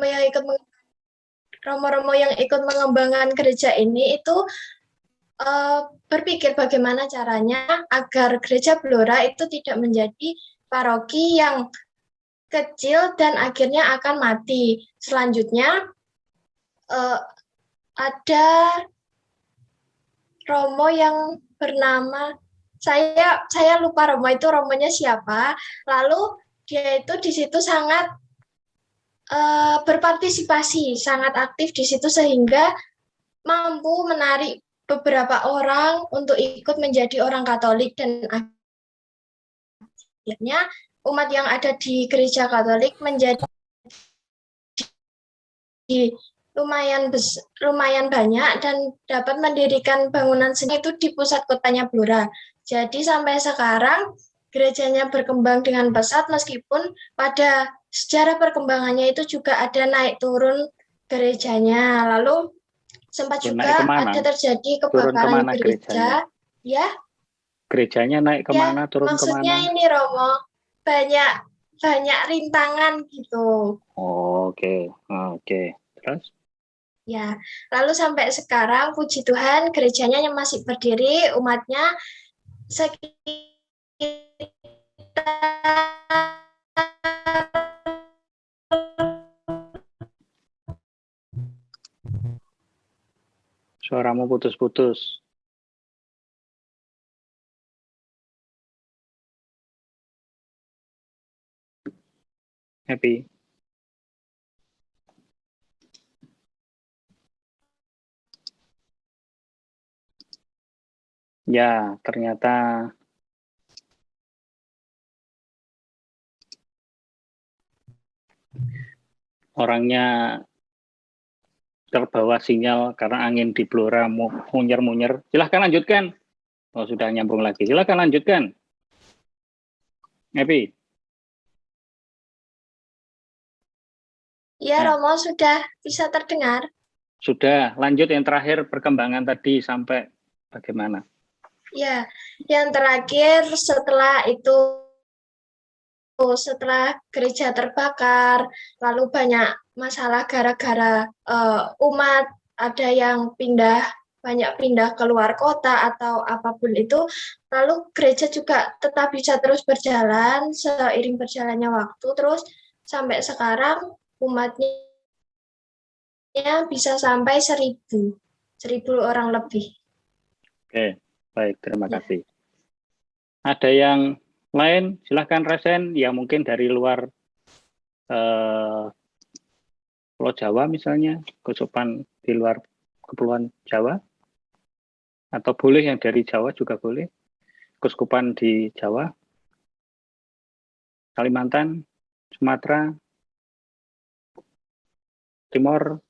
romo-romo yang ikut romo-romo yang ikut mengembangkan gereja ini itu berpikir bagaimana caranya agar gereja Blora itu tidak menjadi paroki yang kecil dan akhirnya akan mati. Selanjutnya ada romo yang bernama saya lupa romonya siapa. Lalu dia itu di situ sangat berpartisipasi, sangat aktif di situ sehingga mampu menarik beberapa orang untuk ikut menjadi orang Katolik dan akhirnya umat yang ada di gereja Katolik menjadi lumayan banyak dan dapat mendirikan bangunan seni itu di pusat kotanya Blora. Jadi sampai sekarang gerejanya berkembang dengan pesat meskipun pada sejarah perkembangannya itu juga ada naik turun gerejanya. Lalu sempat juga ada terjadi kebakaran gereja. Ya. Gerejanya naik kemana, ya, turun maksudnya kemana? Ini Romo, banyak rintangan gitu. Oke. Terus? Ya, lalu sampai sekarang puji Tuhan gerejanya yang masih berdiri, umatnya sekitar Suaramu putus-putus. Happy. Ya, ternyata orangnya terbawa sinyal karena angin di Blora munyer-munyer. Silahkan lanjutkan. Oh, sudah nyambung lagi. Silahkan lanjutkan. Happy. Ya, Romo sudah bisa terdengar. Sudah, lanjut yang terakhir perkembangan tadi sampai bagaimana? Ya, yang terakhir setelah gereja terbakar, lalu banyak masalah gara-gara umat ada yang banyak pindah keluar kota atau apapun itu, lalu gereja juga tetap bisa terus berjalan seiring berjalannya waktu, terus sampai sekarang umatnya bisa sampai 1.000 orang lebih. Oke, baik, terima kasih. Ada yang lain? Silahkan resen, ya mungkin dari luar Pulau Jawa misalnya, kesupan di luar Kepulauan Jawa, atau boleh yang dari Jawa juga boleh, keuskupan di Jawa, Kalimantan, Sumatera, Timor.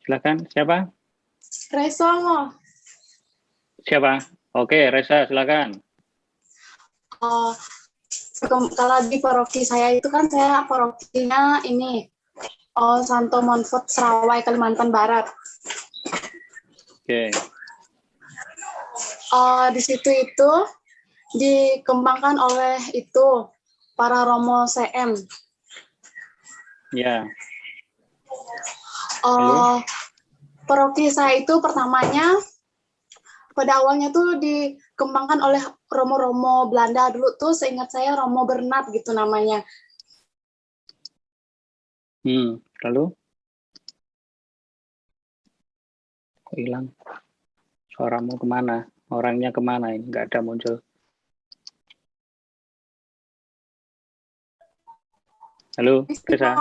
Silakan, siapa? Resa. Siapa? Oke, Resa, silakan. Kalau di paroki saya itu kan saya parokinya ini Santo Monfort Serawai, Kalimantan Barat. Oke. Di situ itu dikembangkan oleh itu para Romo CM. Ya. Paroki saya itu pertamanya pada awalnya tuh dikembangkan oleh Romo-Romo Belanda dulu tuh, seingat saya Romo Bernard gitu namanya. Lalu? Kok hilang? Suaramu kemana? Orangnya kemana ini? Nggak ada muncul. Halo, Resa.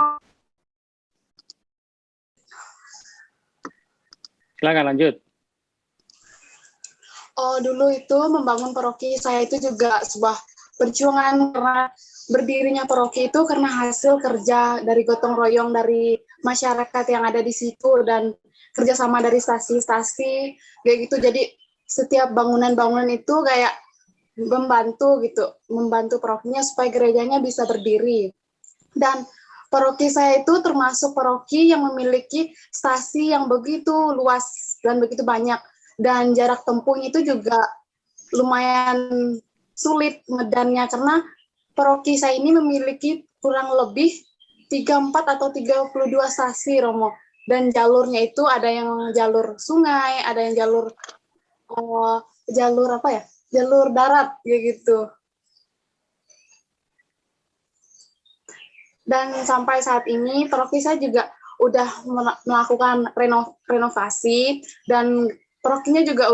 Silakan lanjut. Dulu itu membangun paroki saya itu juga sebuah perjuangan, karena berdirinya paroki itu karena hasil kerja dari gotong royong dari masyarakat yang ada di situ dan kerjasama dari stasi-stasi kayak gitu. Jadi setiap bangunan-bangunan itu kayak membantu parokinya supaya gerejanya bisa berdiri. Dan paroki saya itu termasuk paroki yang memiliki stasi yang begitu luas dan begitu banyak. Dan jarak tempuhnya itu juga lumayan sulit medannya, karena paroki saya ini memiliki kurang lebih 34 atau 32 stasi, Romo. Dan jalurnya itu ada yang jalur sungai, ada yang jalur apa ya? Jalur darat gitu. Dan sampai saat ini paroki saya juga udah melakukan renovasi dan parokinya juga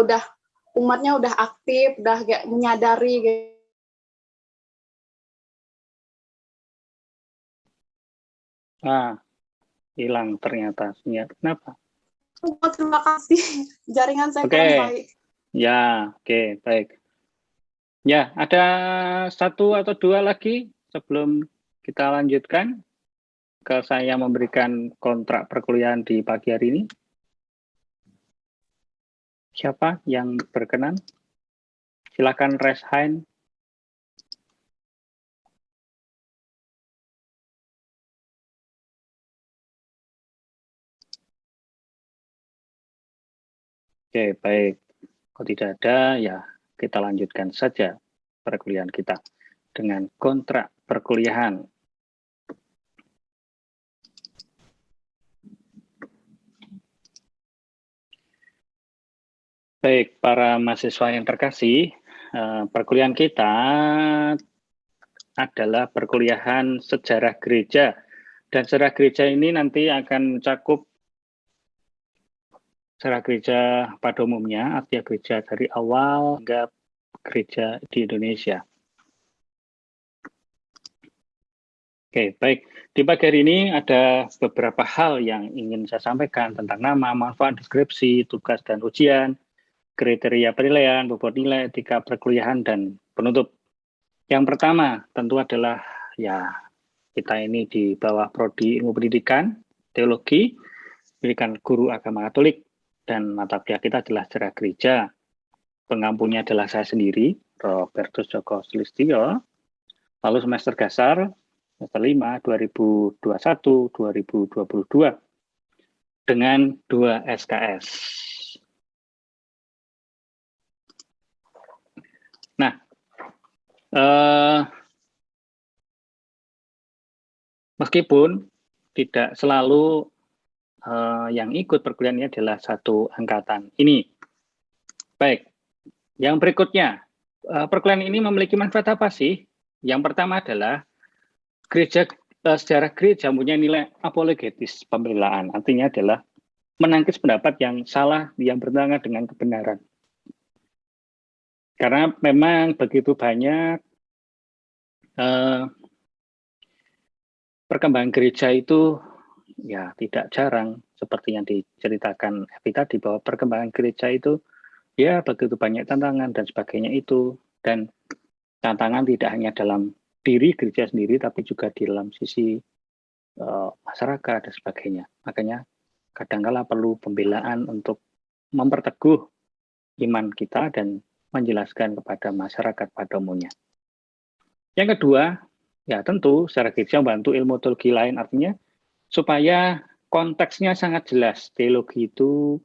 umatnya udah aktif, udah kayak menyadari gitu. Hilang ternyata sinyal. Kenapa? Terima kasih. Jaringan saya kurang baik. Ya, oke, baik. Ya, ada satu atau dua lagi sebelum kita lanjutkan ke saya memberikan kontrak perkuliahan di pagi hari ini. Siapa yang berkenan? Silakan raise hand. Oke, baik. Kalau tidak ada, ya kita lanjutkan saja perkuliahan kita dengan kontrak perkuliahan. Baik, para mahasiswa yang terkasih, perkuliahan kita adalah perkuliahan sejarah gereja. Dan sejarah gereja ini nanti akan mencakup sejarah gereja pada umumnya, artinya gereja dari awal hingga gereja di Indonesia. Oke, baik. Di pagi hari ini ada beberapa hal yang ingin saya sampaikan tentang nama, manfaat, deskripsi, tugas dan ujian, kriteria penilaian, bobot nilai, etika perkuliahan, dan penutup. Yang pertama tentu adalah ya kita ini di bawah prodi ilmu pendidikan, teologi, pendidikan guru agama Katolik, dan mata kuliah kita adalah sejarah gereja. Pengampunya adalah saya sendiri, Robertus Joko Sulistyo. Lalu semester dasar, semester 5, 2021-2022, dengan 2 SKS. Nah, meskipun tidak selalu yang ikut perkuliahan ini adalah satu angkatan ini. Baik, yang berikutnya, perkuliahan ini memiliki manfaat apa sih? Yang pertama adalah sejarah gereja punya nilai apologetis, pembelaan. Artinya adalah menangkis pendapat yang salah yang bertentangan dengan kebenaran. Karena memang begitu banyak perkembangan gereja itu ya tidak jarang seperti yang diceritakan Evi tadi, bahwa perkembangan gereja itu ya begitu banyak tantangan dan sebagainya itu, dan tantangan tidak hanya dalam diri gereja sendiri tapi juga di dalam sisi masyarakat dan sebagainya. Makanya kadangkala perlu pembelaan untuk memperteguh iman kita dan menjelaskan kepada masyarakat pada umumnya. Yang kedua, ya tentu secara gereja membantu ilmu teologi lain, artinya supaya konteksnya sangat jelas. Teologi itu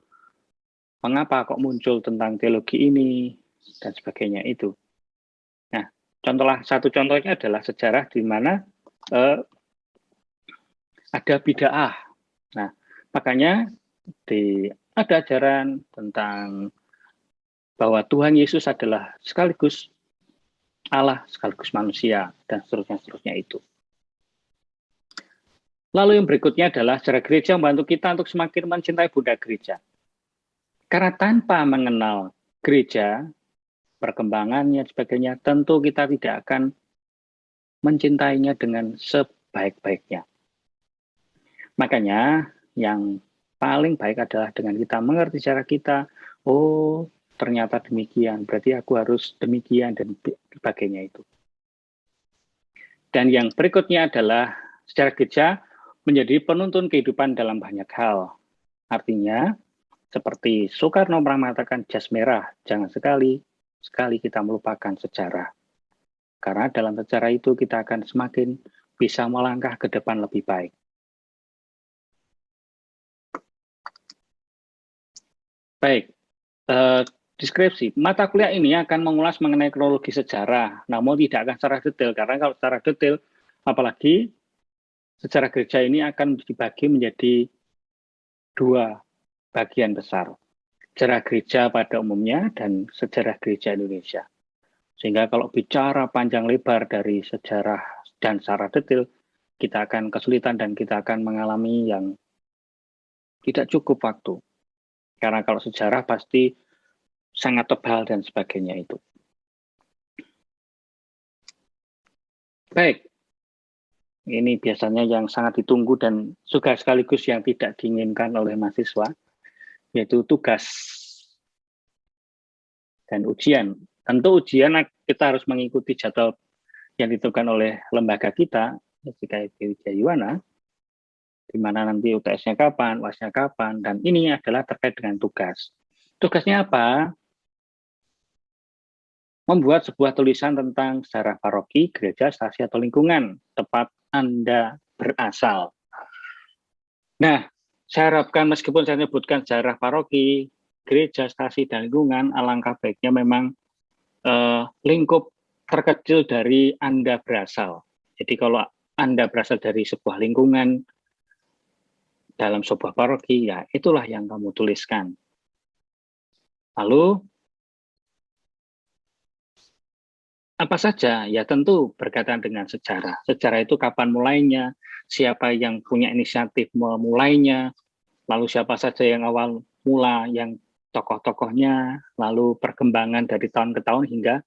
mengapa kok muncul tentang teologi ini dan sebagainya itu. Nah, satu contohnya adalah sejarah di mana ada bid'ah. Nah, makanya ada ajaran tentang bahwa Tuhan Yesus adalah sekaligus Allah, sekaligus manusia, dan seterusnya itu. Lalu yang berikutnya adalah sejarah gereja membantu kita untuk semakin mencintai Bunda Gereja. Karena tanpa mengenal gereja, perkembangannya, sebagainya, tentu kita tidak akan mencintainya dengan sebaik-baiknya. Makanya yang paling baik adalah dengan kita mengerti sejarah kita, oh ternyata demikian, berarti aku harus demikian, dan sebagainya itu. Dan yang berikutnya adalah sejarah gereja menjadi penuntun kehidupan dalam banyak hal. Artinya, seperti Soekarno pernah mengatakan, jas merah, jangan sekali kita melupakan sejarah. Karena dalam sejarah itu kita akan semakin bisa melangkah ke depan lebih baik. Baik, deskripsi. Mata kuliah ini akan mengulas mengenai kronologi sejarah, namun tidak akan secara detail, karena kalau secara detail, apalagi sejarah gereja ini akan dibagi menjadi dua bagian besar. Sejarah gereja pada umumnya dan sejarah gereja Indonesia. Sehingga kalau bicara panjang lebar dari sejarah dan secara detail, kita akan kesulitan dan kita akan mengalami yang tidak cukup waktu. Karena kalau sejarah pasti sangat tebal dan sebagainya itu. Baik, ini biasanya yang sangat ditunggu dan juga sekaligus yang tidak diinginkan oleh mahasiswa, yaitu tugas dan ujian. Tentu ujian kita harus mengikuti jadwal yang ditentukan oleh lembaga kita, SKIP Wijaya Yuwana, di mana nanti UTS-nya kapan, UAS-nya kapan, dan ini adalah terkait dengan tugas. Tugasnya apa? Membuat sebuah tulisan tentang sejarah paroki, gereja, stasi, atau lingkungan tempat Anda berasal. Nah, saya harapkan meskipun saya menyebutkan sejarah paroki, gereja, stasi, dan lingkungan, alangkah baiknya memang lingkup terkecil dari Anda berasal. Jadi kalau Anda berasal dari sebuah lingkungan dalam sebuah paroki, ya itulah yang kamu tuliskan. Lalu, apa saja? Ya tentu berkaitan dengan sejarah. Sejarah itu kapan mulainya, siapa yang punya inisiatif memulainya, lalu siapa saja yang awal mula, yang tokoh-tokohnya, lalu perkembangan dari tahun ke tahun hingga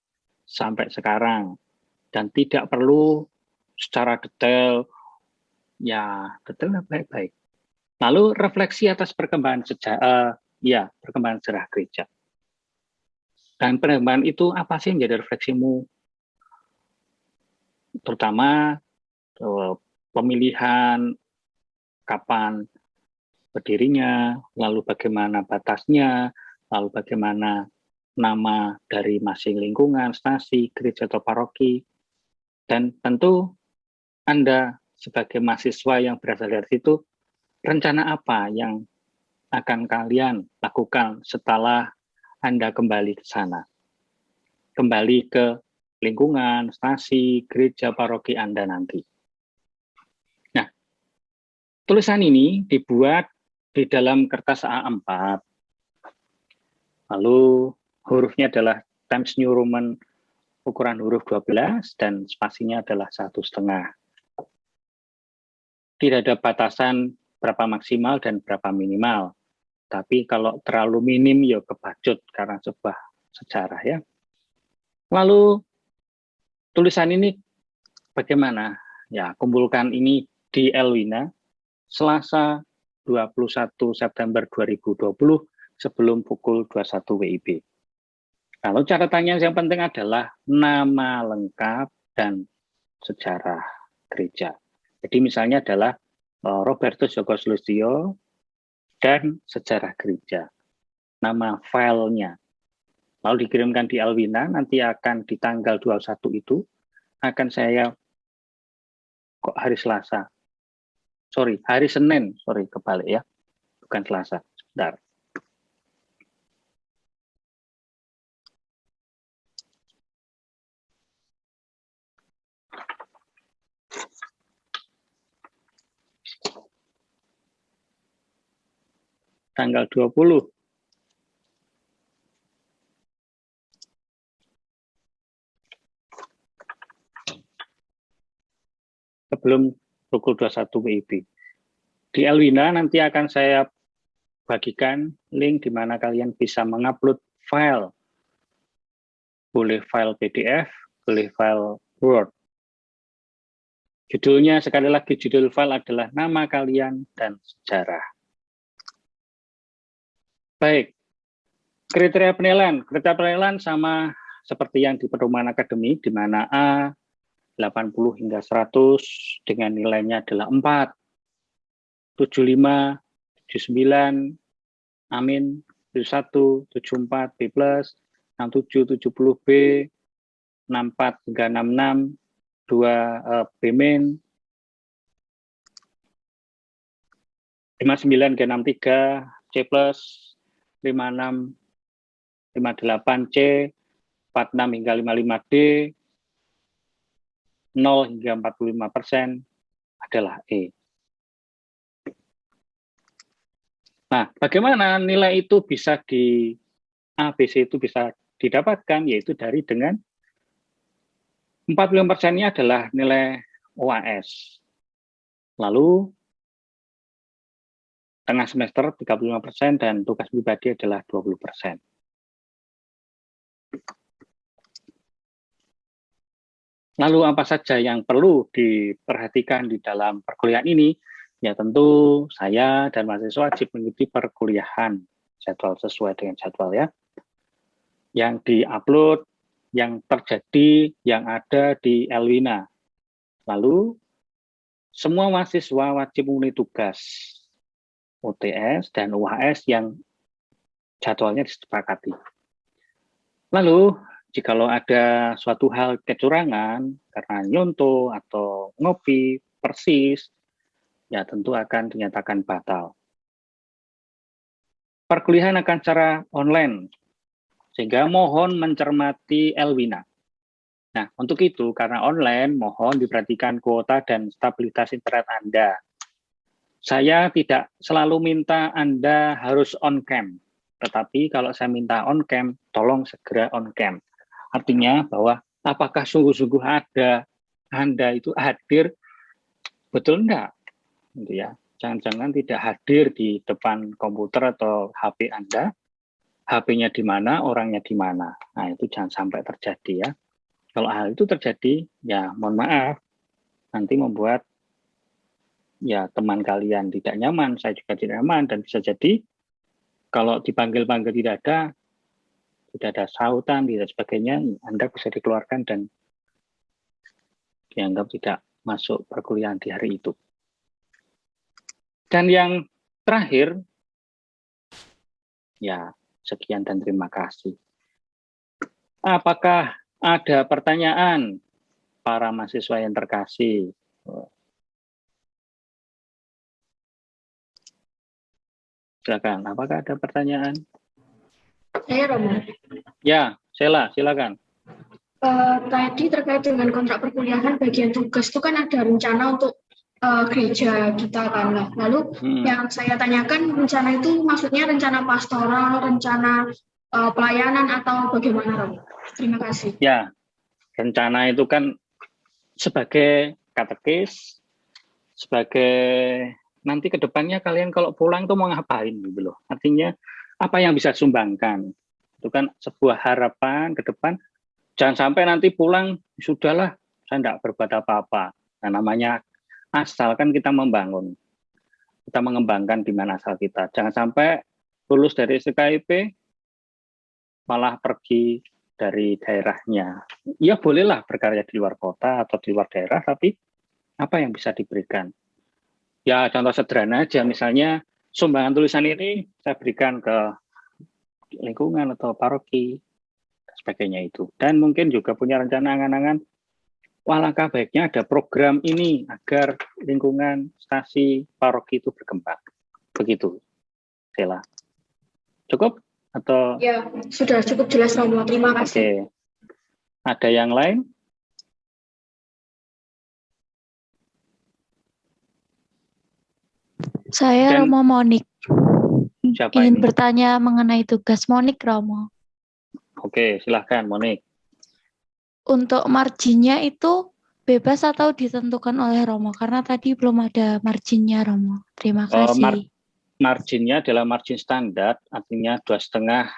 sampai sekarang. Dan tidak perlu secara detail, ya detailnya baik-baik. Lalu refleksi atas perkembangan perkembangan sejarah gereja. Dan perkembangan itu apa sih yang menjadi refleksimu? Terutama pemilihan kapan berdirinya, lalu bagaimana batasnya, lalu bagaimana nama dari masing lingkungan, stasi, gereja atau paroki, dan tentu Anda sebagai mahasiswa yang berasal dari situ, rencana apa yang akan kalian lakukan setelah Anda kembali ke sana? Kembali ke lingkungan, stasi, gereja, paroki Anda nanti. Nah, tulisan ini dibuat di dalam kertas A4. Lalu hurufnya adalah Times New Roman ukuran huruf 12 dan spasinya adalah 1,5. Tidak ada batasan berapa maksimal dan berapa minimal. Tapi kalau terlalu minim ya kebacut karena sebuah sejarah ya. Lalu tulisan ini bagaimana? Ya, kumpulkan ini di Elwina Selasa 21 September 2020 sebelum pukul 21 WIB. Lalu catatannya yang penting adalah nama lengkap dan sejarah gereja. Jadi misalnya adalah Robertus Joko Sulistyo dan sejarah gereja. Nama filenya. Lalu dikirimkan di Elwina, nanti akan di tanggal 21 itu, akan saya, kok hari Selasa? Hari Senin, kebalik ya, bukan Selasa, sebentar. Tanggal 20. Sebelum pukul 21 WIB. Di Elwina nanti akan saya bagikan link di mana kalian bisa mengupload file. Boleh file PDF, boleh file Word. Judulnya, sekali lagi, judul file adalah nama kalian dan sejarah. Baik, kriteria penilaian. Kriteria penilaian sama seperti yang di pedoman akademi, di mana A 80 hingga 100 dengan nilainya adalah 4, 75, 79, amin, 71, 74, B+, 67, 70, B, 64 hingga 66, 2 B-min, 59 hingga 63, C+, 56 58C, 46 hingga 55D, 0 hingga 45% adalah E. Nah, bagaimana nilai itu bisa ABC itu bisa didapatkan, yaitu dengan 45%-nya adalah nilai OAS. Lalu tengah semester 35% dan tugas pribadi adalah 20%. Lalu apa saja yang perlu diperhatikan di dalam perkuliahan ini? Ya tentu saya dan mahasiswa wajib mengikuti perkuliahan jadwal sesuai dengan jadwal ya. Yang di-upload, yang terjadi, yang ada di Elwina. Lalu semua mahasiswa wajib memenuhi tugas UTS dan UHS yang jadwalnya disepakati. Lalu jikalau ada suatu hal kecurangan karena nyontoh atau ngopi persis, ya tentu akan dinyatakan batal. Perkuliahan akan secara online, sehingga mohon mencermati Elwina. Nah, untuk itu, karena online, mohon diperhatikan kuota dan stabilitas internet Anda. Saya tidak selalu minta Anda harus on-cam, tetapi kalau saya minta on-cam, tolong segera on-cam. Artinya bahwa apakah sungguh-sungguh ada Anda itu hadir, betul enggak? Gitu ya. Jangan-jangan tidak hadir di depan komputer atau HP Anda, HP-nya di mana, orangnya di mana. Nah, itu jangan sampai terjadi ya. Kalau hal itu terjadi, ya mohon maaf, nanti membuat ya teman kalian tidak nyaman, saya juga tidak nyaman, dan bisa jadi kalau dipanggil-panggil tidak ada sautan, tidak sebagainya, Anda bisa dikeluarkan dan dianggap tidak masuk perkuliahan di hari itu. Dan yang terakhir, ya sekian dan terima kasih. Apakah ada pertanyaan para mahasiswa yang terkasih? Silakan, apakah ada pertanyaan? Saya Romo. Ya, Sheila, silakan. Tadi terkait dengan kontrak perkuliahan bagian tugas itu kan ada rencana untuk gereja kita kan. Lalu yang saya tanyakan rencana itu maksudnya rencana pastoral, rencana pelayanan atau bagaimana Romo? Terima kasih. Ya, rencana itu kan sebagai katekis, sebagai nanti ke depannya kalian kalau pulang tuh mau ngapain gitu loh. Artinya apa yang bisa sumbangkan. Itu kan sebuah harapan ke depan. Jangan sampai nanti pulang, sudahlah, saya tidak berbuat apa-apa. Nah, namanya asal kan kita membangun. Kita mengembangkan di mana asal kita. Jangan sampai lulus dari SKIP, malah pergi dari daerahnya. Ya bolehlah berkarya di luar kota atau di luar daerah, tapi apa yang bisa diberikan? Ya contoh sederhana aja, misalnya sumbangan tulisan ini saya berikan ke lingkungan atau paroki, sebagainya itu. Dan mungkin juga punya rencana angan-angan, alangkah baiknya ada program ini agar lingkungan stasi paroki itu berkembang. Begitu, Sheila. Cukup? Atau? Ya, sudah cukup jelas Romo. Terima kasih. Oke. Ada yang lain? Saya Romo Monik. Siapa Ingin ini? bertanya mengenai tugas Monik, Romo. Oke, silahkan Monik. Untuk marginnya itu bebas atau ditentukan oleh Romo? Karena tadi belum ada marginnya, Romo. Terima kasih. Marginnya adalah margin standar, artinya 2,5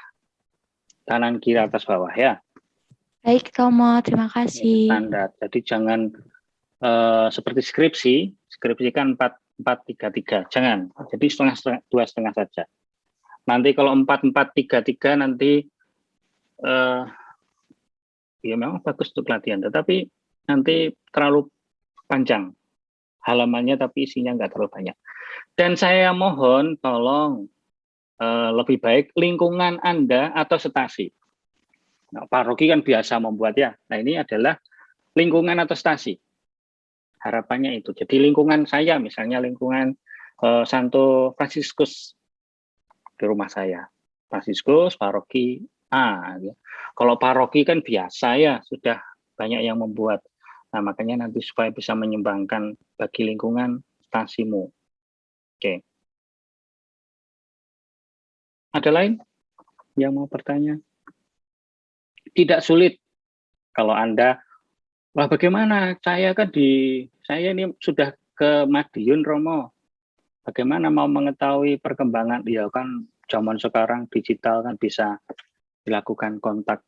kanan kiri atas bawah ya. Baik, Romo. Terima kasih. Standar. Jadi jangan seperti skripsi kan 4-4-3-3. Jangan. Jadi 2,5 saja. Nanti kalau 4-4-3-3 nanti ya memang bagus untuk latihan, tetapi nanti terlalu panjang halamannya, tapi isinya nggak terlalu banyak. Dan saya mohon tolong lebih baik lingkungan Anda atau stasi. Nah, paroki kan biasa membuat ya. Nah ini adalah lingkungan atau stasi. Harapannya itu. Jadi lingkungan saya, misalnya lingkungan Santo Fransiskus di rumah saya. Fransiskus, paroki, Ya. Kalau paroki kan biasa ya, sudah banyak yang membuat. Nah, makanya nanti supaya bisa menyumbangkan bagi lingkungan instansimu. Oke. Ada lain yang mau bertanya? Tidak sulit kalau Anda, wah bagaimana? Saya ini sudah ke Madiun, Romo. Bagaimana mau mengetahui perkembangan? Ya kan zaman sekarang digital kan bisa dilakukan kontak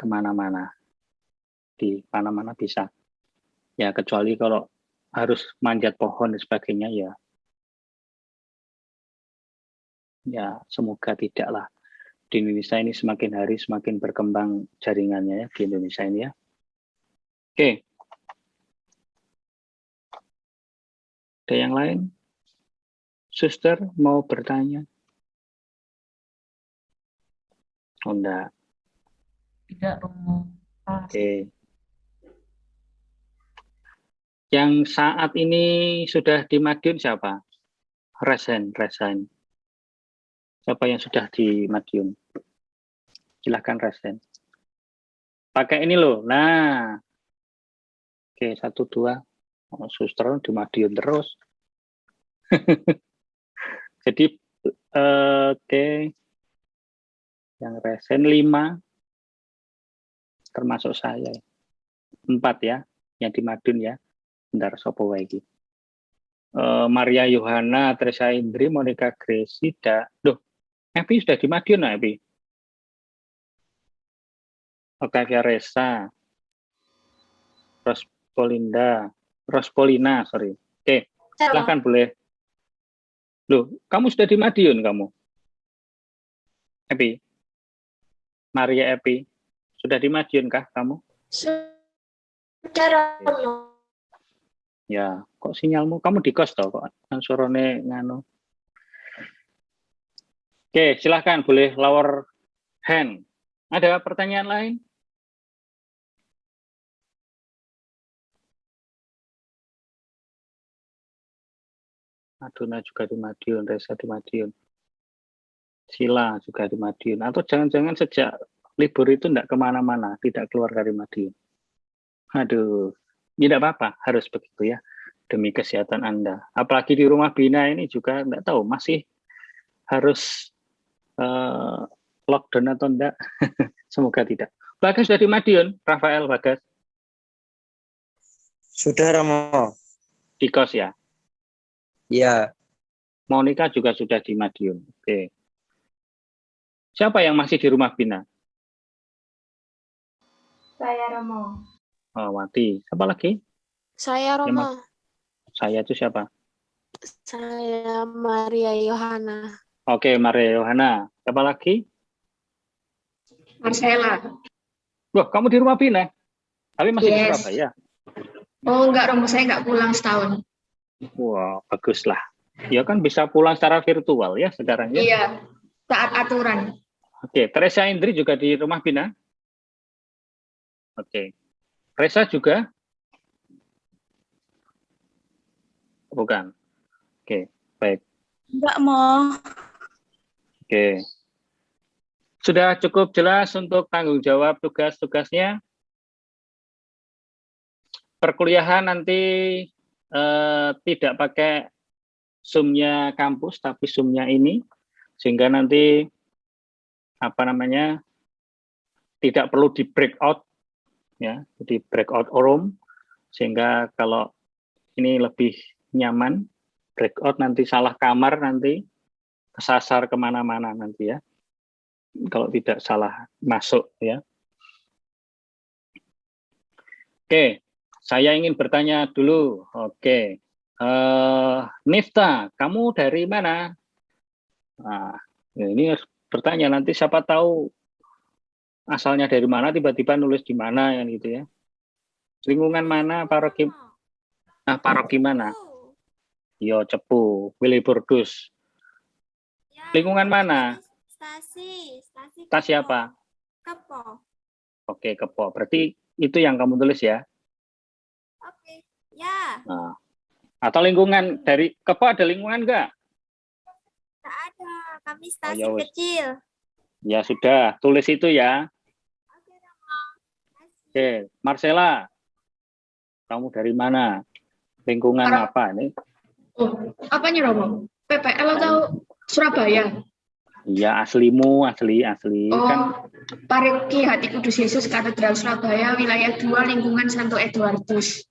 kemana-mana. Di mana-mana bisa. Ya kecuali kalau harus manjat pohon dan sebagainya ya semoga tidak lah. Di Indonesia ini semakin hari semakin berkembang jaringannya ya di Indonesia ini ya. Oke. Ada yang lain? Suster mau bertanya? Oh enggak. Tidak, Romo. Oke. Yang saat ini sudah di Madiun siapa? Resen. Siapa yang sudah di Madiun? Silahkan Resen. Pakai ini loh. Nah. Oke, 1, 2. Oh, suster di Madiun terus. Jadi, oke. Yang Resen 5. Termasuk saya. 4 ya. Yang di Madiun ya. Bentar, sopo lagi. Maria Yohana, Teresa Indri, Monica Gresida. Loh, Evi sudah di Madiun, nah, Evi? Octavia Resa, Rospolina, sorry. Oke, silahkan boleh. Loh, kamu sudah di Madiun, kamu? Evi? Maria Evi, sudah di Madiun kah kamu? Sudah, Romo. Ya, kok sinyalmu? Kamu di kos toh, kok sorone nganu. Oke, silahkan boleh lower hand. Ada pertanyaan lain? Aduna juga di Madiun, Resa di Madiun. Sila juga di Madiun. Atau jangan-jangan sejak libur itu tidak kemana-mana, tidak keluar dari Madiun. Aduh, tidak apa-apa, harus begitu ya, demi kesehatan Anda. Apalagi di rumah Bina ini juga tidak tahu, masih harus lockdown atau enggak. Semoga tidak. Bagas sudah di Madiun, Rafael Bagas? Sudah, Romo. Di kos ya? Ya. Monica juga sudah di Madiun. Oke. Siapa yang masih di rumah Bina? Saya, Romo. Oh, Wati. Siapa lagi? Saya Romo. Saya itu siapa? Saya Maria Yohana. Oke, Maria Yohana. Siapa lagi? Marcella. Wah, kamu di rumah Bina? Tapi masih di Surabaya? Oh, enggak, Romo. Saya enggak pulang setahun. Wah, baguslah. Ya kan bisa pulang secara virtual ya sekarang ya? Iya, taat aturan. Oke, Teresa Indri juga di rumah Bina? Oke. Resa juga? Bukan. Oke, baik. Enggak mau. Oke. Sudah cukup jelas untuk tanggung jawab tugas-tugasnya? Perkuliahan nanti tidak pakai Zoom-nya kampus, tapi Zoom-nya ini, sehingga nanti tidak perlu di breakout, ya, di breakout room, sehingga kalau ini lebih nyaman, breakout nanti salah kamar nanti kesasar kemana-mana nanti ya, kalau tidak salah masuk ya. Oke, saya ingin bertanya dulu. Oke. Nifta, kamu dari mana? Nah, ini harus bertanya, nanti siapa tahu asalnya dari mana, tiba-tiba nulis di mana ya gitu ya. Lingkungan mana, paroki? Paroki mana? Yo, Cepu, Williburgus. Lingkungan mana? Stasi apa? Kepo. Oke, Kepo. Berarti itu yang kamu tulis ya? Oke, ya. Nah. Atau lingkungan dari Kepo ada lingkungan enggak? Tak ada, kami stasi ya kecil. Ya sudah, tulis itu ya. Oke, Marcella, kamu dari mana? Lingkungan apa ini? Oh, apanya Romo? PPL atau Surabaya? Iya, aslimu, asli Oh, kan. Paroki Hati Kudus Yesus Katedral Surabaya, wilayah 2, lingkungan Santo Eduardus.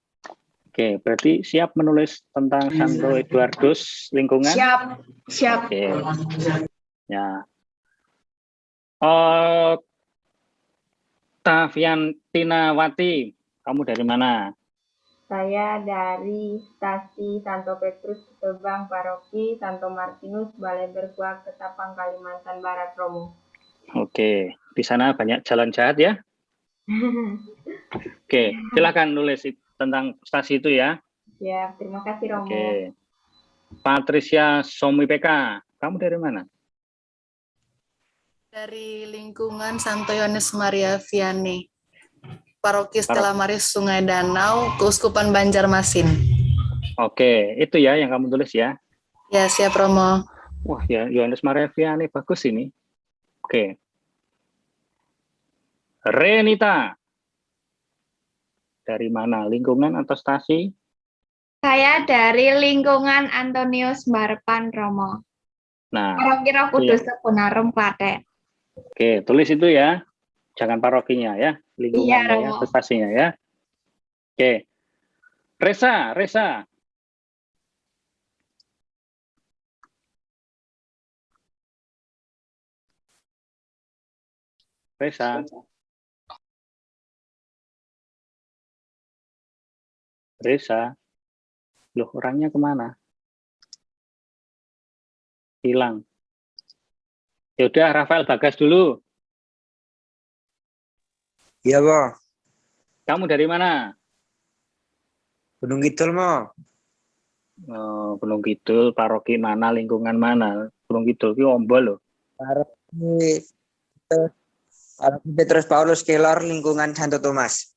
Oke, berarti siap menulis tentang Santo Eduardus lingkungan? Siap. Oke. Ya. Oh, Taviantinawati, kamu dari mana? Saya dari Stasi Santo Petrus Gebang Paroki Santo Martinus Balai Berkuah Ketapang Kalimantan Barat Romo. Oke, di sana banyak jalan jahat ya? Oke, silakan nulis tentang stasi itu ya. Ya, terima kasih Romo. Oke. Patricia Somipeka, kamu dari mana? Dari lingkungan Santo Yohanes Maria Vianney, Paroki Stella Maris Sungai Danau, Keuskupan Banjarmasin. Oke, itu ya yang kamu tulis ya? Ya, siap Romo. Wah, ya Yohanes Maria Vianney bagus ini. Oke. Renita, dari mana? Lingkungan atau stasi? Saya dari lingkungan Antonius Marpan Romo. Nah, Paroki Roh Kudus Tegunarum Klaten. Oke, tulis itu ya. Jangan parokinya ya, lingkungannya ya, stasinya ya. Oke. Resa. Resa. Loh, orangnya kemana? Hilang. Yaudah, Rafael Bagas dulu. Iya, Mo. Kamu dari mana? Gunung Kidul, Mo. Oh, Gunung Kidul, paroki mana, lingkungan mana? Gunung Kidul itu Ombol loh. Paroki Petrus Paulus Kelor, lingkungan Santo Thomas.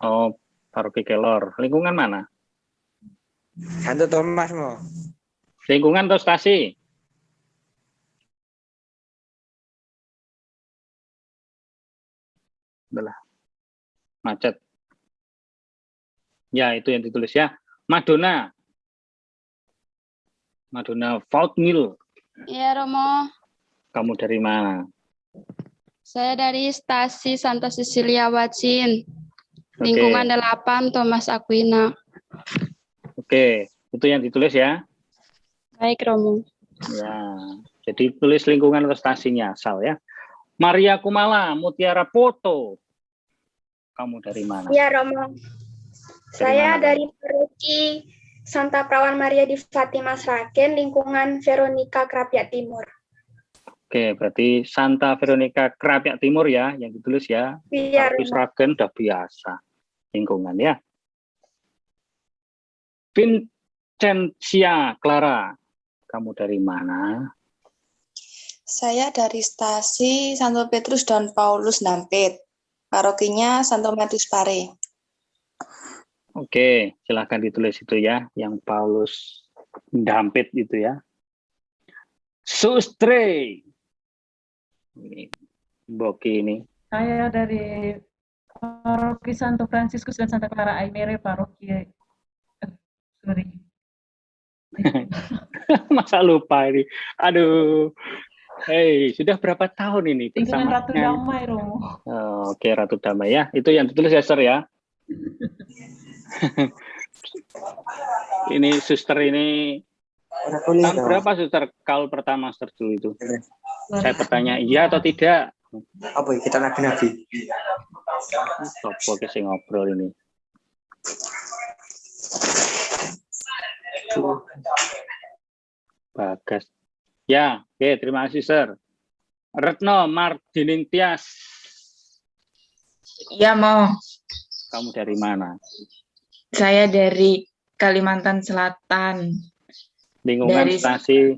Oh, paroki Kelor. Lingkungan mana? Santo Thomas, Mo. Lingkungan atau stasi? Belah. Macet. Ya, itu yang ditulis ya. Madonna Faulknil. Iya, Romo. Kamu dari mana? Saya dari Stasi Santa Cecilia Wacin. Lingkungan 8 Thomas Aquina. Oke, itu yang ditulis ya. Baik, Romo. Ya, jadi tulis lingkungan atau stasinya asal ya. Maria Kumala Mutiara Poto. Kamu dari mana? Iya, Romo. Saya dari Paroki Santa Perawan Maria di Fatima Sragen, lingkungan Veronica Krapiak Timur. Oke, berarti Santa Veronica Krapiak Timur ya, yang ditulis ya. Iya, Paroki Sragen udah biasa. Lingkungan ya. Vincentia Clara, kamu dari mana? Saya dari Stasi Santo Petrus Don Paulus Dampit. Parokinya Santo Matius Pare. Oke, silahkan ditulis itu ya, yang Paulus Dampit itu ya. Sustre. Ini Boki ini. Saya dari Paroki Santo Fransiskus dan Santa Clara Aimere, Paroki sorry. Masa lupa ini. Aduh. Hei, sudah berapa tahun ini Lingkungan bersama? Ratu Damai, Romo. Oh, oke, Ratu Damai ya. Itu yang ditulis ya, Sir ya. Ini suster ini tahun berapa suster kaul pertama suster dulu itu? Saya bertanya iya atau tidak? Apa ya, kita nabi-nabi? Sopo sing ngobrol ini. Bagas. Ya, oke, terima kasih, Sir. Retno Mardinintias. Iya, Mo. Kamu dari mana? Saya dari Kalimantan Selatan. Lingkungan stasi?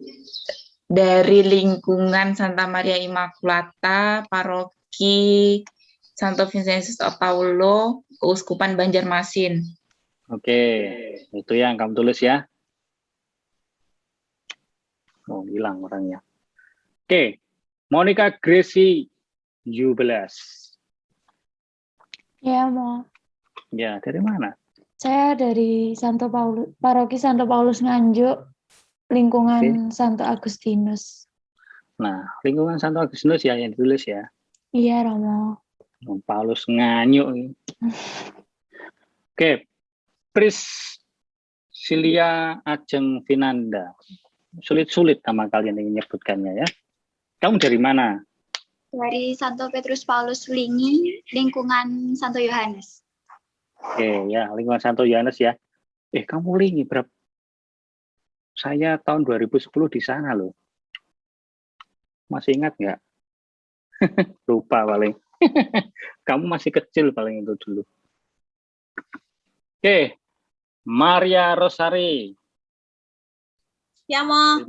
Dari lingkungan Santa Maria Immaculata, Paroki Santo Vincentius of Paulo, Keuskupan Banjarmasin. Oke, itu yang kamu tulis ya. Oh, hilang orangnya. Oke, Monica Gracie 17. Ya, Mo. Ya, dari mana? Saya dari Paroki Santo Paulus Nganjuk, lingkungan Santo Agustinus. Nah, lingkungan Santo Agustinus ya yang ditulis ya. Iya, Romo. Paulus Nganyuk. Oke, Priscilia Ajeng Vinanda. Sulit-sulit nama kalian yang menyebutkannya ya. Kamu dari mana? Dari Santo Petrus Paulus Wlingi, lingkungan Santo Yohanes. Oke, ya, lingkungan Santo Yohanes ya. Kamu Wlingi berapa? Saya tahun 2010 di sana loh. Masih ingat nggak? Lupa paling. Kamu masih kecil paling itu dulu. Oke, Maria Rosari. Ya, Mo.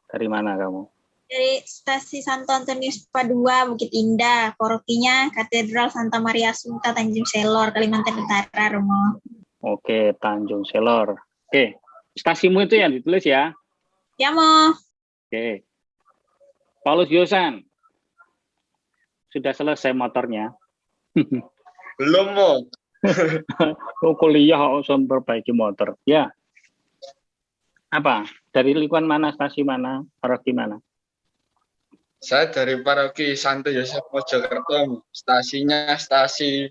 Dari mana kamu? Dari Stasi Santo Antonius Padua, Bukit Indah. Parokinya Katedral Santa Maria Assunta, Tanjung Selor, Kalimantan Utara, Romo. Oke, Tanjung Selor. Oke, stasimu itu yang ditulis ya? Ya, Mo. Oke. Paulus Yosan. Sudah selesai motornya? Belum, Mo. Kuliah harus memperbaiki motor. Ya. Apa? Dari lingkungan mana, stasi mana, paroki mana? Saya dari Paroki Santo Yosef Mojokerto. Stasinya stasi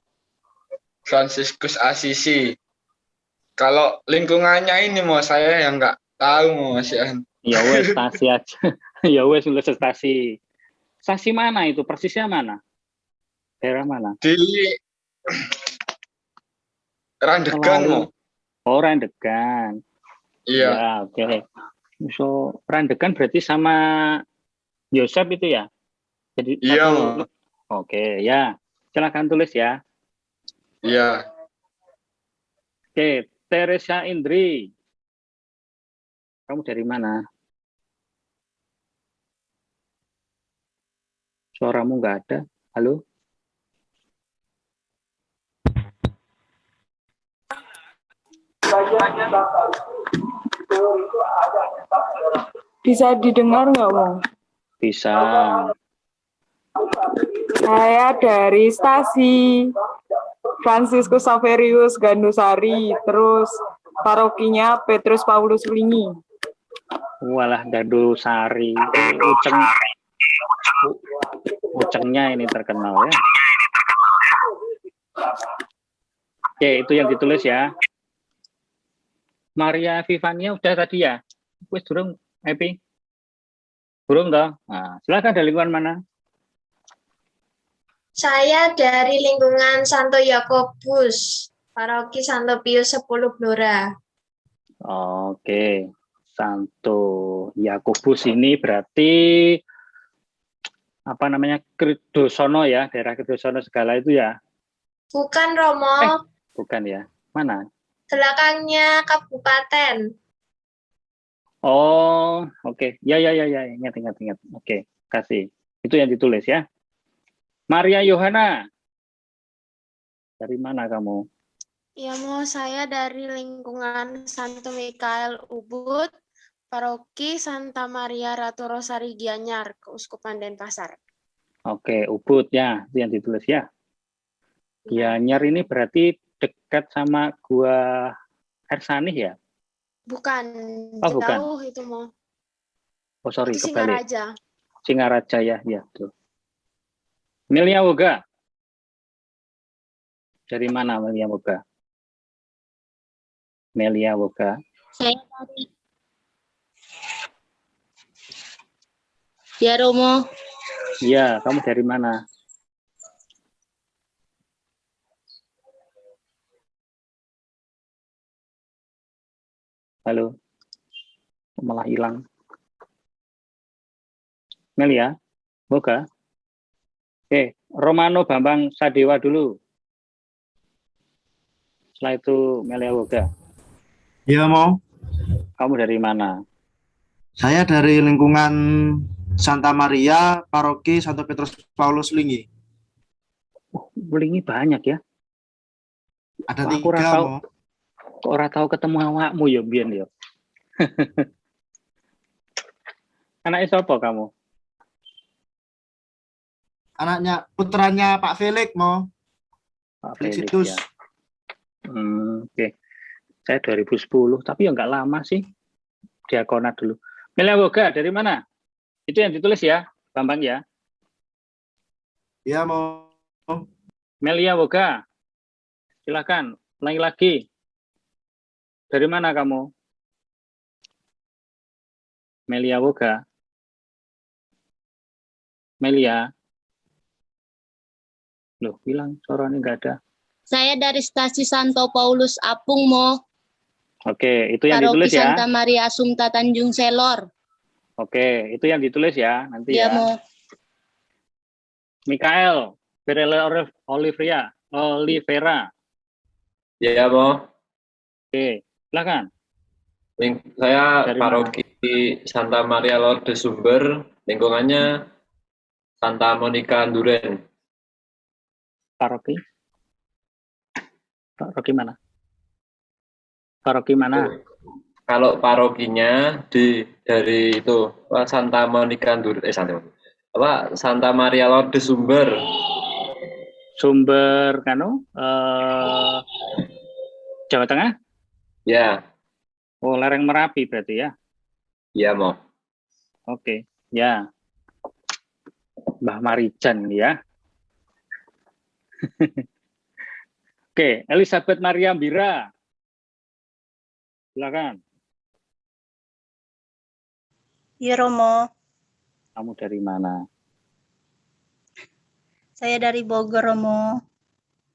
Fransiskus Asisi. Kalau lingkungannya ini Mo, saya yang nggak tahu Mo, Mas Ian. Ya wes stasi aja. Ya wes nulis stasi. Stasi mana itu? Persisnya mana? Daerah mana? Di Randegan, Mo. Oh, Randegan. Iya. Ya, oke. So, Randegan berarti sama Yosef itu ya? Jadi iya, Mo. Oke, ya. Silakan tulis ya. Iya. Oke, Teresa Indri. Kamu dari mana? Suaramu nggak ada. Halo? Bisa didengar nggak, Mo? Bisa. Saya dari stasi Fransiskus Saverius Gandusari, terus parokinya Petrus Paulus Wlingi. Walah, Gandusari. Ucengnya ini terkenal ya. Oke, itu yang ditulis ya. Maria Vivania udah tadi ya? Wes durung, Epi? Durung toh? Nah, silakan dari lingkungan mana? Saya dari lingkungan Santo Yakobus, Paroki Santo Pius X Blora. Oke, Santo Yakobus ini berarti apa namanya, Kridosono ya, daerah Kridosono segala itu ya? Bukan, Romo. Bukan ya, mana? Belakangnya kabupaten. Oh, oke. Ya, ingat. Oke, kasih. Itu yang ditulis ya. Maria Yohana. Dari mana kamu? Ya, Mo, saya dari lingkungan Santo Mikael Ubud, Paroki Santa Maria Ratu Rosari Gianyar, Keuskupan Denpasar. Oke, Ubud ya, itu yang ditulis ya. Gianyar ini berarti dekat sama Gua Ersanih ya? Bukan, Oh, bukan. jauh itu, Mo. Oh, sorry, Itu kebalik. Singaraja. Singaraja ya, tuh. Melia Woga. Dari mana Melia Woga? Melia Woga. Saya dari Ya, Romo. Iya, kamu dari mana? Halo. Malah hilang. Melia Woga. Oke, Romano Bambang Sadewa dulu. Setelah itu Melia Woga. Iya, Mo. Kamu dari mana? Saya dari lingkungan Santa Maria, Paroki Santo Petrus Paulus Wlingi. Wlingi banyak ya? Ada Aku 3, Mo. Kok ora tahu ketemu awakmu ya, Bian ya? Anaknya siapa kamu? anaknya putranya Pak Felix mau. Pak Felix Felix Situs. ya. Oke. Saya 2010, tapi ya nggak lama sih. Diakonat dulu. Melia Woga dari mana? Itu yang ditulis ya, Bambang ya? Iya, mau. Melia Woga. Silakan, ulangi lagi. Dari mana kamu? Melia Woga. Melia. Loh, bilang suaranya nggak ada. Saya dari stasi Santo Paulus Apung, Mo. Oke, itu yang Paroki ditulis ya. Santa Maria Assumpta Tanjung Selor. Oke, itu yang ditulis ya, nanti Ya, ya. Mo. Mikael, Olivera. Ya, Mo. Oke, silakan. Saya Dari paroki Santa Maria Lorde Sumber, lingkungannya Santa Monica Duren. Paroki? Paroki mana? Paroki mana? Kalau parokinya dari itu Santa Monica Duren, Santa Maria Lorde Sumber. Sumber kanu Jawa Tengah? Ya. Oh, lereng Merapi berarti ya? Iya, Mo. Oke, ya. Mbah Marijan ya. Oke, Elizabeth Maria Bira. Silakan. Iya, Romo. Kamu dari mana? Saya dari Bogor, Romo.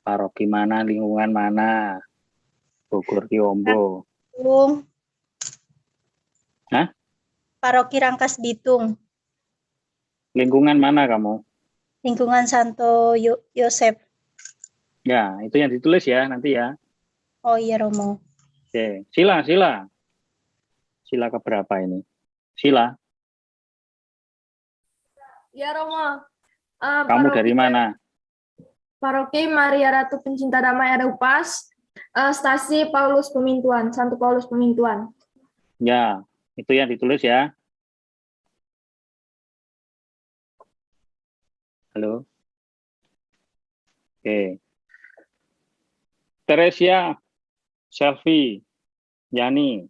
Paroki mana, lingkungan mana? Bogor Kiombo. Hah? Paroki Rangkas Bitung. Lingkungan mana kamu? Lingkungan Santo Yosef. Ya, itu yang ditulis ya nanti ya. Oh iya, Romo. Oke, Sila. Sila keberapa ini? Sila. Ya, Romo. Kamu dari mana? Paroki Maria Ratu Pencinta Damai Arupas, Stasi Paulus Pemintuan, Santo Paulus Pemintuan. Ya, itu yang ditulis ya. Halo. Oke. Teresia, Selfie, Yani.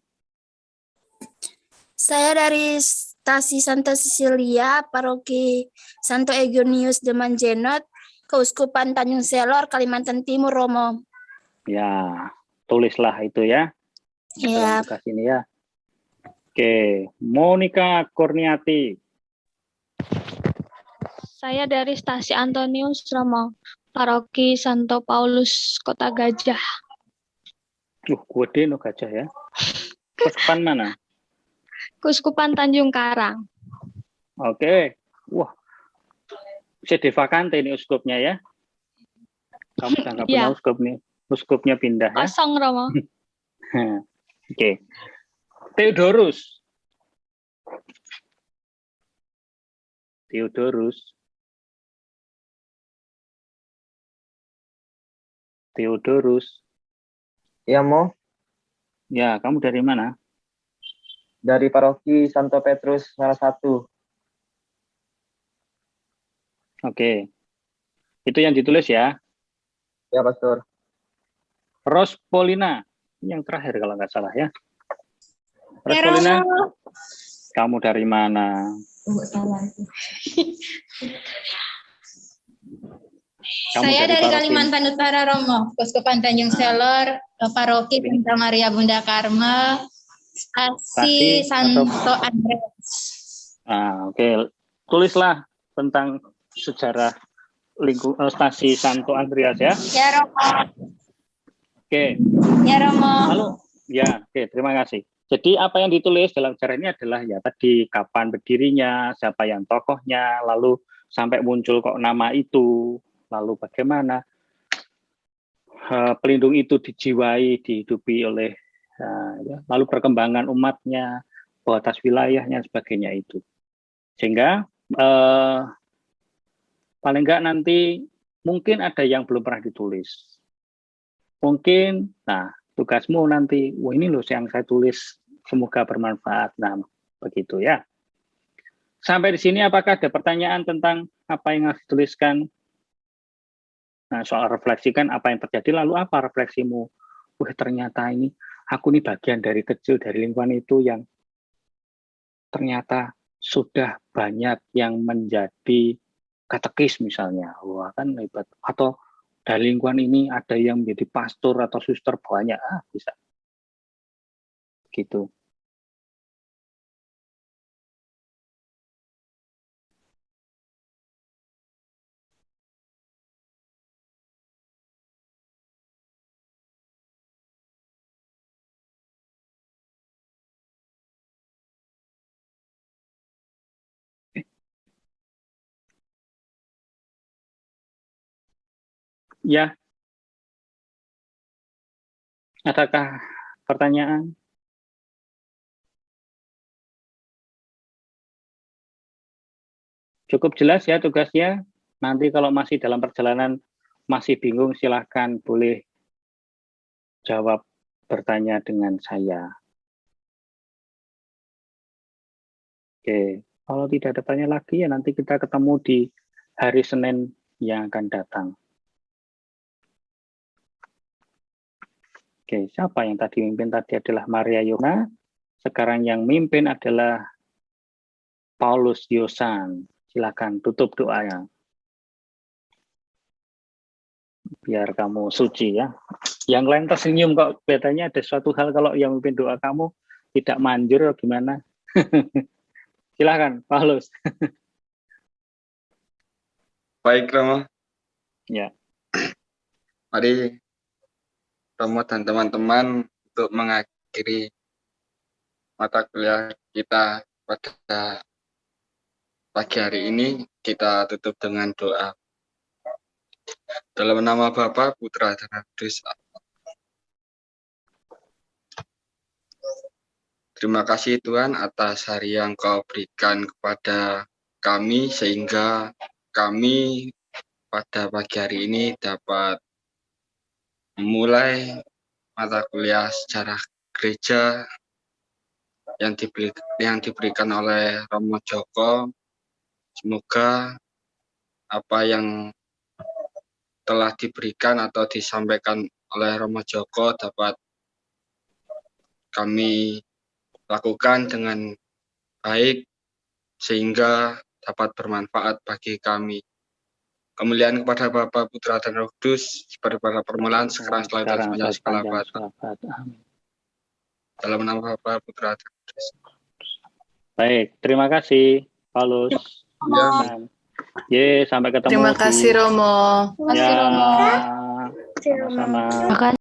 Saya dari stasi Santa Cecilia, Paroki Santo Eugenius de Manjenot, Keuskupan Tanjung Selor, Kalimantan Timur, Romo. Ya, tulislah itu ya. Ya. Tugas ini ya. Oke, Monica Kurniati. Saya dari stasi Antonius, Romo. Paroki Santo Paulus, Kota Gajah. Gede no Gajah ya. Keuskupan mana? Keuskupan Tanjung Karang. Oke. Wah. CD vakante ini uskupnya ya. Kamu udah nggak punya uskup nih. Uskupnya pindah ya. Kosong, Romo. Oke. Theodorus. Ya, Mo. Ya, kamu dari mana? Dari paroki Santo Petrus salah satu. Oke. Itu yang ditulis ya. Ya, Pastor. Rospolina. Yang terakhir kalau nggak salah ya. Rospolina. Kamu dari mana? Saya dari Kalimantan Utara, Romo. Keuskupan Tanjung Selor, Paroki Santa Maria Bunda Karmel, Stasi Santo Andreas. Oke. Tulislah tentang sejarah stasi Santo Andreas ya. Ya, Romo. Oke. Ya, Romo. Lalu, ya, oke, terima kasih. Jadi apa yang ditulis dalam sejarah ini adalah ya tadi kapan berdirinya, siapa yang tokohnya, lalu sampai muncul kok nama itu, lalu bagaimana pelindung itu dijiwai, dihidupi oleh lalu perkembangan umatnya, batas wilayahnya, sebagainya itu. Sehingga paling enggak nanti mungkin ada yang belum pernah ditulis. Mungkin, tugasmu nanti, ini loh yang saya tulis, semoga bermanfaat. Nah, begitu ya. Sampai di sini apakah ada pertanyaan tentang apa yang harus dituliskan? Nah, soal refleksikan apa yang terjadi, lalu apa refleksimu? Wah, ternyata ini aku nih bagian dari kecil dari lingkungan itu yang ternyata sudah banyak yang menjadi katekis misalnya. Wah, kan hebat. Atau dari lingkungan ini ada yang menjadi pastor atau suster, banyak. Bisa. Gitu. Ya. Adakah pertanyaan? Cukup jelas ya tugasnya. Nanti kalau masih dalam perjalanan masih bingung, silahkan boleh jawab, bertanya dengan saya. Oke, kalau tidak ada tanya lagi ya nanti kita ketemu di hari Senin yang akan datang. Oke, siapa yang tadi mimpin? Tadi adalah Maria Yona. Sekarang yang mimpin adalah Paulus Yosan. Silakan tutup doanya. Biar kamu suci ya. Yang lain tersenyum kok, kelihatannya ada suatu hal kalau yang mimpin doa kamu tidak manjur atau gimana. Silakan, Paulus. Baik, Romo. Ya. Mari Romo dan teman-teman untuk mengakhiri mata kuliah kita pada pagi hari ini, kita tutup dengan doa. Dalam nama Bapa, Putra, dan Roh Kudus. Terima kasih Tuhan atas hari yang Kau berikan kepada kami, sehingga kami pada pagi hari ini dapat memulai mata kuliah sejarah gereja yang diberikan oleh Romo Joko. Semoga apa yang telah diberikan atau disampaikan oleh Romo Joko dapat kami lakukan dengan baik sehingga dapat bermanfaat bagi kami. Kemuliaan kepada Bapa, Putra, dan Roh Kudus seperti pada permulaan, sekarang, selalu, dan sepanjang segala abad. Dalam nama Bapa, Putra, dan Roh Kudus. Baik, terima kasih Paulus. Ya, sampai ketemu. Terima kasih Romo. Ya, sama-sama.